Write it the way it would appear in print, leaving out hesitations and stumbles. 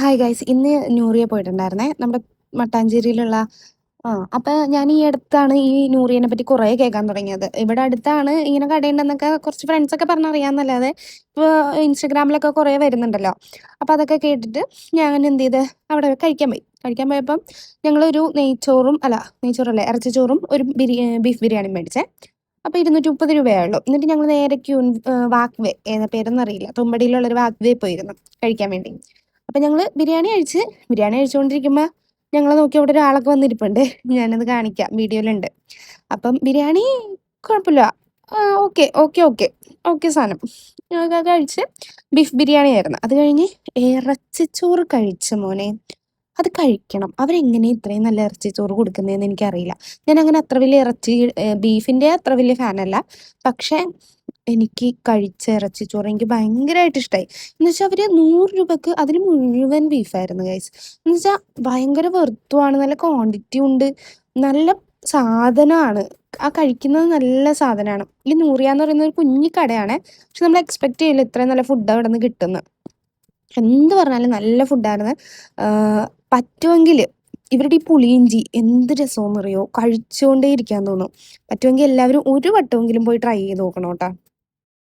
Hi guys, ഇന്ന് നൂറിയ പോയിട്ടുണ്ടായിരുന്നേ, നമ്മുടെ മട്ടാഞ്ചേരിയിലുള്ള. അപ്പം ഞാൻ ഈ അടുത്താണ് ഈ നൂറിയനെ പറ്റി കുറേ കേൾക്കാൻ തുടങ്ങിയത്. ഇവിടെ അടുത്താണ് ഇങ്ങനെ കടയുണ്ടെന്നൊക്കെ കുറച്ച് ഫ്രണ്ട്സൊക്കെ പറഞ്ഞറിയാമെന്നല്ലാതെ ഇപ്പോൾ ഇൻസ്റ്റഗ്രാമിലൊക്കെ കുറേ വരുന്നുണ്ടല്ലോ. അപ്പോൾ അതൊക്കെ കേട്ടിട്ട് ഞാൻ എന്ത് ചെയ്ത് അവിടെ കഴിക്കാൻ പോയപ്പം ഞങ്ങളൊരു നെയ്ച്ചോറല്ല, ഇറച്ചിച്ചോറും ഒരു ബീഫ് ബിരിയാണിയും മേടിച്ചേ. അപ്പോൾ 230 രൂപയേ എന്നിട്ട് ഞങ്ങൾ നേരെ വാക്ക് വേ, ഏതാ പേരൊന്നും അറിയില്ല, തുമ്പടിയിലുള്ളൊരു വാക്ക് വേ പോയിരുന്നു കഴിക്കാൻ വേണ്ടി. അപ്പം ഞങ്ങൾ ബിരിയാണി കഴിച്ചുകൊണ്ടിരിക്കുമ്പോൾ ഞങ്ങളെ നോക്കി അവിടെ ഒരാളൊക്കെ വന്നിരിപ്പുണ്ട്. ഞാനത് കാണിക്കാം, വീഡിയോയിലുണ്ട്. അപ്പം ബിരിയാണി കുഴപ്പമില്ല, ഓക്കെ ഓക്കെ ഓക്കെ ഓക്കെ സാധനം. കഴിച്ച് ബീഫ് ബിരിയാണി ആയിരുന്നു. അത് കഴിഞ്ഞ് ഇറച്ചിച്ചോറ് കഴിച്ച മോനെ, അത് കഴിക്കണം. അവരെങ്ങനെ ഇത്രയും നല്ല ഇറച്ചിച്ചോറ് കൊടുക്കുന്നതെന്ന് എനിക്കറിയില്ല. ഞാൻ അങ്ങനെ അത്ര വലിയ ബീഫിൻ്റെ അത്ര വലിയ ഫാനല്ല. പക്ഷേ എനിക്ക് കഴിച്ച ഇറച്ചിച്ചോറ് എനിക്ക് ഭയങ്കരമായിട്ട് ഇഷ്ടമായി. എന്ന് വെച്ചാൽ അവർ 100 രൂപക്ക് അതിൽ മുഴുവൻ ബീഫായിരുന്നു ഗൈസ്. എന്ന് വെച്ചാൽ ഭയങ്കര വെറുത്തുമാണ്, നല്ല ക്വാണ്ടിറ്റി ഉണ്ട്, നല്ല സാധനമാണ്. ആ കഴിക്കുന്നത് നല്ല സാധനമാണ്. ഈ നൂറിയ എന്ന് പറയുന്ന ഒരു കുഞ്ഞി കടയാണ്. പക്ഷെ നമ്മൾ എക്സ്പെക്ട് ചെയ്യില്ല ഇത്രയും നല്ല ഫുഡ് അവിടെ നിന്ന് കിട്ടുന്നത്. എന്ത് പറഞ്ഞാലും നല്ല ഫുഡായിരുന്നു. പറ്റുമെങ്കിൽ ഇവരുടെ ഈ പുളിയിഞ്ചി എന്ത് രസമെന്നറിയോ, കഴിച്ചുകൊണ്ടേ ഇരിക്കാൻ തോന്നും. പറ്റുമെങ്കിൽ എല്ലാവരും ഒരു വട്ടമെങ്കിലും പോയി ട്രൈ ചെയ്ത് നോക്കണം കേട്ടോ.